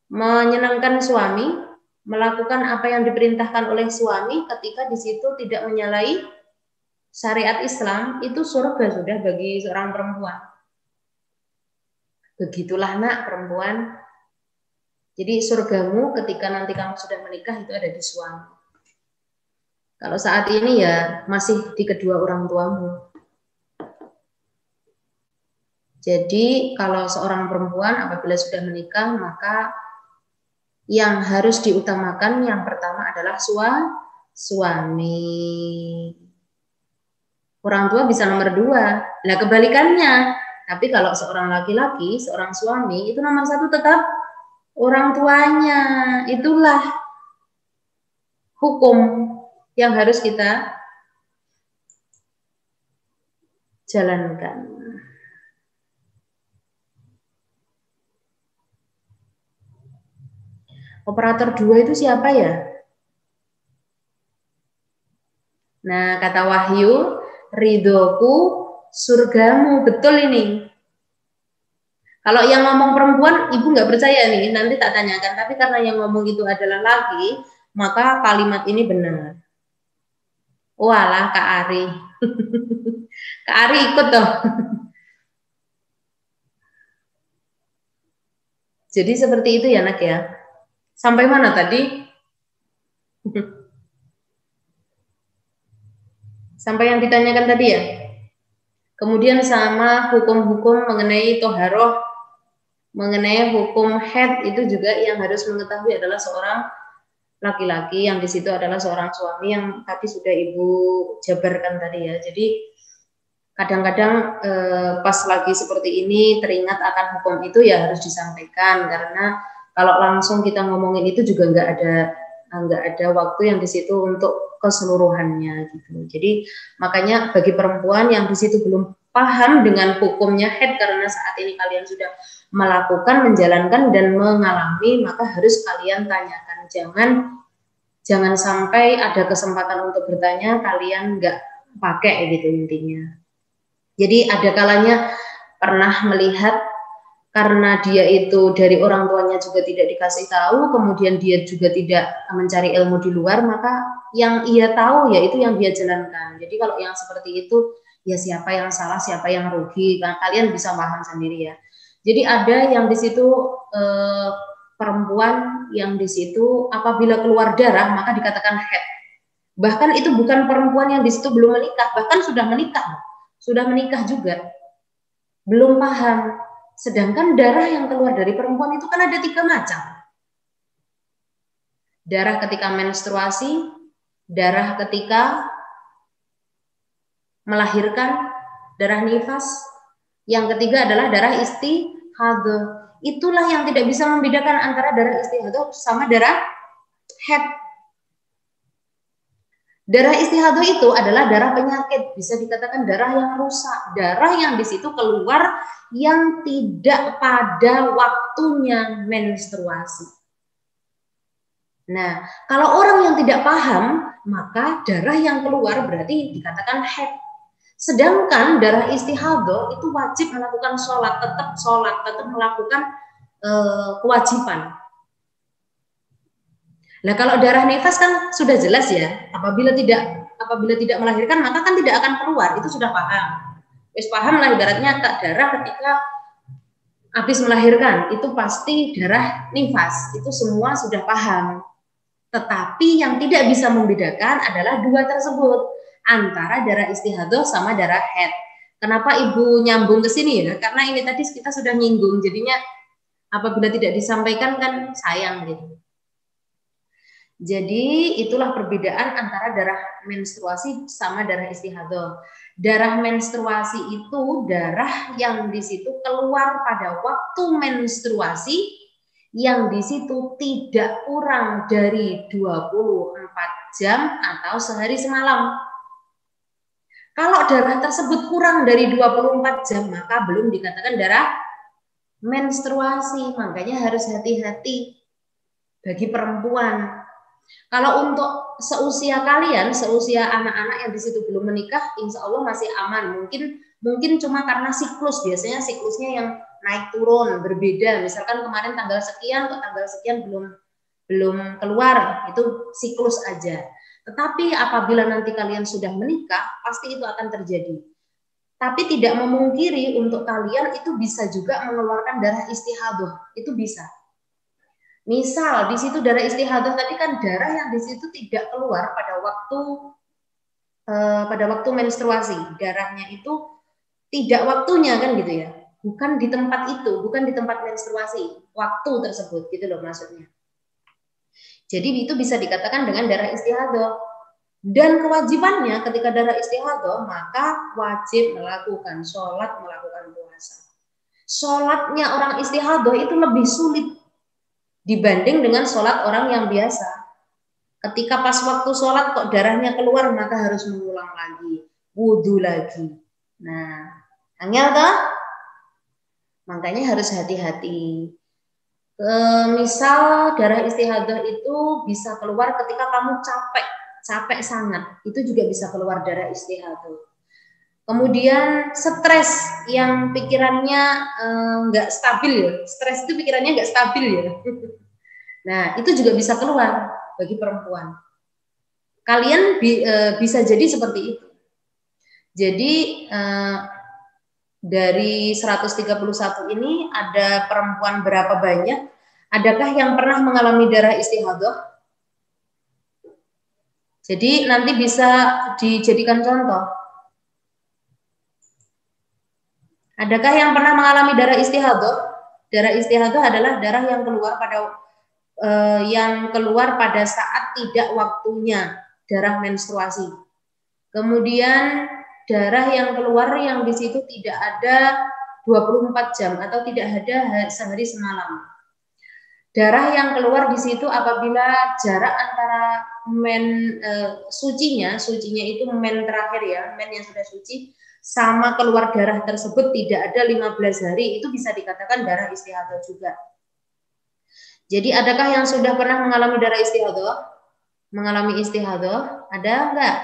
Menyenangkan suami, melakukan apa yang diperintahkan oleh suami ketika di situ tidak menyalahi syariat Islam, itu surga sudah bagi seorang perempuan. Begitulah nak perempuan. Jadi surgamu ketika nanti kamu sudah menikah itu ada di suami. Kalau saat ini ya masih di kedua orang tuamu. Jadi kalau seorang perempuan apabila sudah menikah, maka yang harus diutamakan yang pertama adalah suami. Orang tua bisa nomor 2. Nah kebalikannya. Tapi kalau seorang laki-laki, seorang suami, itu nomor 1 tetap orang tuanya. Itulah hukum yang harus kita jalankan. Operator 2 itu siapa ya? Nah, kata Wahyu, ridhoku surgamu. Betul ini. Kalau yang ngomong perempuan, ibu nggak percaya nih, nanti tak tanyakan. Tapi karena yang ngomong itu adalah laki, maka kalimat ini benar. Walah Kak Ari. Kak Ari ikut toh. Jadi seperti itu ya nak ya. Sampai mana tadi? Sampai yang ditanyakan tadi ya. Kemudian sama hukum-hukum mengenai toharoh, mengenai hukum haid itu juga yang harus mengetahui adalah seorang laki-laki, yang di situ adalah seorang suami yang tadi sudah ibu jabarkan tadi ya. Jadi kadang-kadang pas lagi seperti ini teringat akan hukum itu ya harus disampaikan, karena kalau langsung kita ngomongin itu juga nggak ada waktu yang di situ untuk keseluruhannya gitu. Jadi makanya bagi perempuan yang di situ belum paham dengan hukumnya haid karena saat ini kalian sudah melakukan, menjalankan dan mengalami, maka harus kalian tanyakan. Jangan sampai ada kesempatan untuk bertanya kalian nggak pakai gitu intinya. Jadi ada kalanya pernah melihat karena dia itu dari orang tuanya juga tidak dikasih tahu, kemudian dia juga tidak mencari ilmu di luar, maka yang ia tahu ya itu yang dia jalankan. Jadi kalau yang seperti itu ya siapa yang salah, siapa yang rugi, nah, kalian bisa paham sendiri ya. Jadi ada yang di situ perempuan yang di situ apabila keluar darah maka dikatakan haid. Bahkan itu bukan perempuan yang di situ belum menikah, bahkan sudah menikah juga, belum paham. Sedangkan darah yang keluar dari perempuan itu kan ada 3 macam. Darah ketika menstruasi, darah ketika melahirkan, darah nifas. Yang ketiga adalah darah istihadhah. Itulah yang tidak bisa membedakan antara darah istihadhah sama darah haid. Darah istihadhah itu adalah darah penyakit, bisa dikatakan darah yang rusak, darah yang di situ keluar yang tidak pada waktunya menstruasi. Nah, kalau orang yang tidak paham, maka darah yang keluar berarti dikatakan haid. Sedangkan darah istihadhah itu wajib melakukan sholat, tetap melakukan kewajiban. Nah, kalau darah nifas kan sudah jelas ya, apabila tidak melahirkan maka kan tidak akan keluar, itu sudah paham. Wis paham lah ibaratnya darah ketika habis melahirkan itu pasti darah nifas, itu semua sudah paham. Tetapi yang tidak bisa membedakan adalah dua tersebut, antara darah istihadhah sama darah haid. Kenapa Ibu nyambung ke sini ya? Karena ini tadi kita sudah nyinggung, jadinya apabila tidak disampaikan kan sayang gitu. Jadi itulah perbedaan antara darah menstruasi sama darah istihadhah. Darah menstruasi itu darah yang di situ keluar pada waktu menstruasi, yang di situ tidak kurang dari 24 jam atau sehari semalam. Kalau darah tersebut kurang dari 24 jam, maka belum dikatakan darah menstruasi. Makanya harus hati-hati bagi perempuan. Kalau untuk seusia kalian, seusia anak-anak yang di situ belum menikah, insya Allah masih aman. Mungkin cuma karena siklus, biasanya siklusnya yang naik turun berbeda. Misalkan kemarin tanggal sekian kok tanggal sekian belum keluar, itu siklus aja. Tetapi apabila nanti kalian sudah menikah, pasti itu akan terjadi. Tapi tidak memungkiri untuk kalian itu bisa juga mengeluarkan darah istihadhah, itu bisa. Misal di situ darah istihadhah tadi kan darah yang di situ tidak keluar pada waktu menstruasi, darahnya itu tidak waktunya kan gitu ya, bukan di tempat itu, bukan di tempat menstruasi, waktu tersebut gitu loh maksudnya. Jadi itu bisa dikatakan dengan darah istihadhah. Dan kewajibannya ketika darah istihadhah maka wajib melakukan sholat, melakukan puasa. Sholatnya orang istihadhah itu lebih sulit dibanding dengan sholat orang yang biasa. Ketika pas waktu sholat kok darahnya keluar, maka harus mengulang lagi, wudhu lagi. Nah, angel toh? Makanya harus hati-hati. Misal darah istihadhah itu bisa keluar ketika kamu capek sangat, itu juga bisa keluar darah istihadhah. Kemudian stres yang pikirannya nggak stabil ya, stres itu pikirannya nggak stabil ya. Nah itu juga bisa keluar bagi perempuan. Kalian bisa jadi seperti itu. Jadi dari 131 ini ada perempuan berapa banyak? Adakah yang pernah mengalami darah istihadhah? Jadi nanti bisa dijadikan contoh. Adakah yang pernah mengalami darah istihadhah? Darah istihadhah adalah darah yang keluar pada saat tidak waktunya darah menstruasi. Kemudian darah yang keluar yang di situ tidak ada 24 jam atau tidak ada sehari semalam. Darah yang keluar di situ apabila jarak antara sucinya itu men terakhir ya, men yang sudah suci, sama keluar darah tersebut tidak ada 15 hari, itu bisa dikatakan darah istihadhah juga. Jadi adakah yang sudah pernah mengalami darah istihadhah? Mengalami istihadhah? Ada enggak?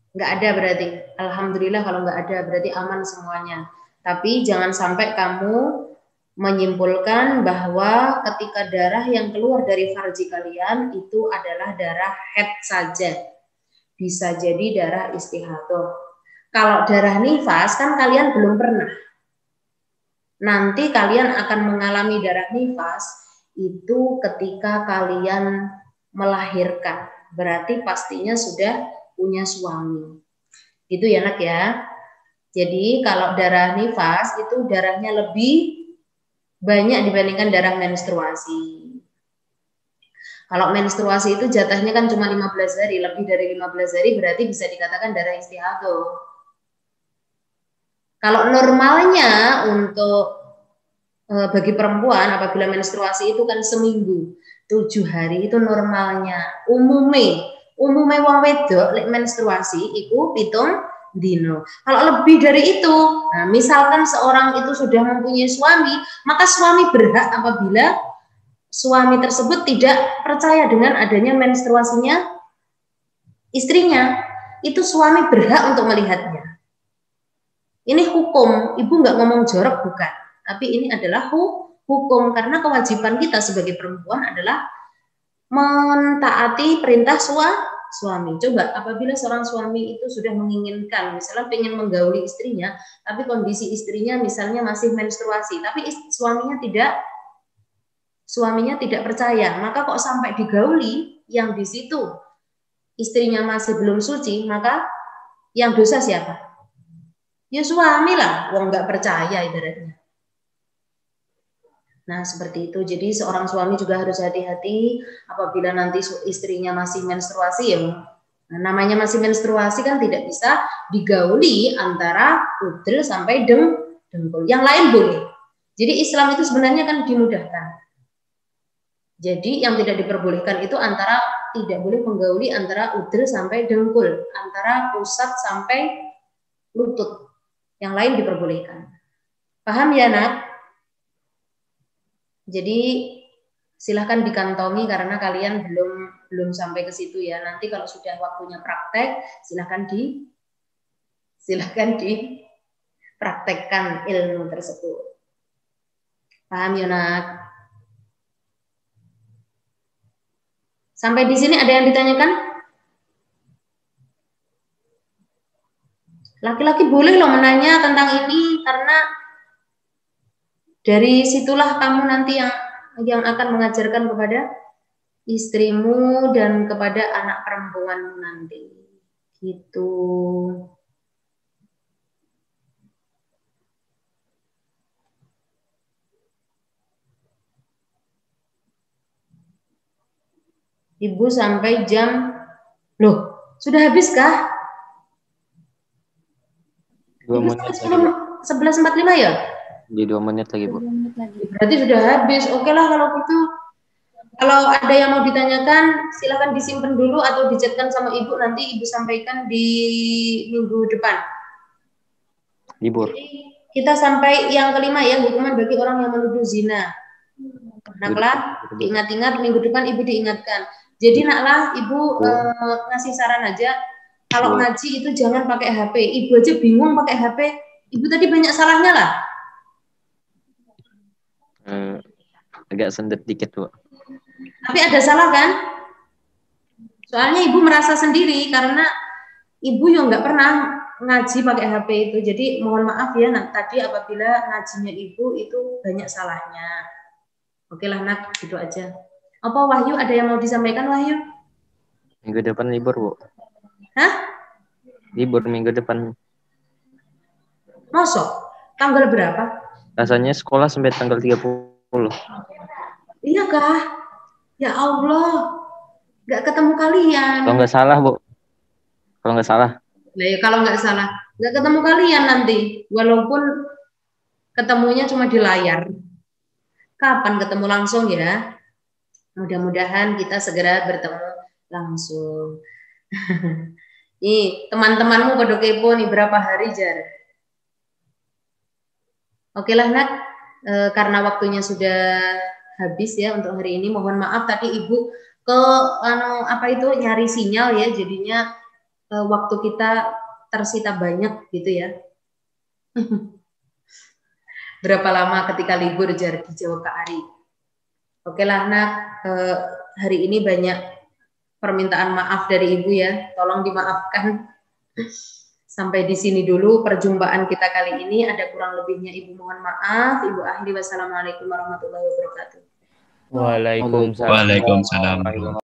Enggak ada berarti. Alhamdulillah kalau enggak ada berarti aman semuanya. Tapi jangan sampai kamu menyimpulkan bahwa ketika darah yang keluar dari farji kalian itu adalah darah haid saja. Bisa jadi darah istihadhah. Kalau darah nifas kan kalian belum pernah. Nanti kalian akan mengalami darah nifas itu ketika kalian melahirkan. Berarti pastinya sudah punya suami. Gitu ya nak ya. Jadi kalau darah nifas itu darahnya lebih banyak dibandingkan darah menstruasi. Kalau menstruasi itu jatahnya kan cuma 15 hari, lebih dari 15 hari berarti bisa dikatakan darah istihadhah. Kalau normalnya untuk bagi perempuan apabila menstruasi itu kan seminggu, 7 hari itu normalnya. Umume wong wedok lek menstruasi itu 7 dino. Kalau lebih dari itu, nah misalkan seorang itu sudah mempunyai suami, maka suami berhak apabila suami tersebut tidak percaya dengan adanya menstruasinya istrinya, itu suami berhak untuk melihatnya. Ini hukum, ibu nggak ngomong jorok bukan, tapi ini adalah hukum, karena kewajiban kita sebagai perempuan adalah mentaati perintah suami. Coba apabila seorang suami itu sudah menginginkan, misalnya pengen menggauli istrinya, tapi kondisi istrinya misalnya masih menstruasi, tapi suaminya tidak percaya, maka kok sampai digauli, yang di situ istrinya masih belum suci, maka yang dosa siapa? Ya suami lah, wong nggak percaya ibaratnya. Nah, seperti itu. Jadi seorang suami juga harus hati-hati apabila nanti istrinya masih menstruasi ya. Nah, namanya masih menstruasi kan tidak bisa digauli antara udel sampai dengkul. Yang lain boleh. Jadi Islam itu sebenarnya kan dimudahkan. Jadi yang tidak diperbolehkan itu tidak boleh menggauli antara udel sampai dengkul, antara pusat sampai lutut. Yang lain diperbolehkan. Paham ya, Nak? Jadi silahkan dikantongi karena kalian belum sampai ke situ ya. Nanti kalau sudah waktunya praktek, silahkan dipraktekkan ilmu tersebut. Paham ya, Nak? Sampai di sini ada yang ditanyakan? Laki-laki boleh loh menanya tentang ini karena dari situlah kamu nanti yang akan mengajarkan kepada istrimu dan kepada anak perempuanmu nanti. Gitu. Ibu sampai loh, sudah habiskah? 2 menit lagi. 11.45 ya? Di 2 menit lagi, Bu. 2 menit lagi. Berarti sudah habis. Oke lah kalau gitu. Kalau ada yang mau ditanyakan, silakan disimpan dulu atau dicatkan sama ibu. Nanti ibu sampaikan di minggu depan. Libur. Jadi, kita sampai yang kelima ya, hukuman bagi orang yang menuduh zina. Naklah, ingat-ingat minggu depan ibu diingatkan. Jadi naklah ibu ngasih saran aja. Kalau ngaji itu jangan pakai HP. Ibu aja bingung pakai HP. Ibu tadi banyak salahnya lah. Agak sendet dikit, Bu. Tapi ada salah kan? Soalnya ibu merasa sendiri karena ibu yang nggak pernah ngaji pakai HP itu. Jadi mohon maaf ya, tadi apabila ngajinya ibu itu banyak salahnya. Oke lah, Nak, gitu aja. Apa Wahyu ada yang mau disampaikan, Wahyu? Minggu depan libur, Bu. Hah? Libur minggu depan. Mosok? Tanggal berapa? Rasanya sekolah sampai tanggal 30. Iya kah? Ya Allah, nggak ketemu kalian. Kalau nggak salah, Bu. Kalau nggak salah. Nah, ya kalau nggak salah, nggak ketemu kalian nanti. Walaupun ketemunya cuma di layar. Kapan ketemu langsung ya? Mudah-mudahan kita segera bertemu langsung. Nih, teman-temanmu pada kepo nih berapa hari, Jar? Oke lah, Nak. Karena waktunya sudah habis ya untuk hari ini. Mohon maaf tadi Ibu nyari sinyal ya, jadinya waktu kita tersita banyak gitu ya. Berapa lama ketika libur, Jar, dijawab Kak Ari. Oke lah, Nak. Hari ini banyak permintaan maaf dari Ibu ya. Tolong dimaafkan. Sampai di sini dulu perjumpaan kita kali ini. Ada kurang lebihnya Ibu mohon maaf. Ibu akhiri, wassalamualaikum warahmatullahi wabarakatuh. Waalaikumsalam.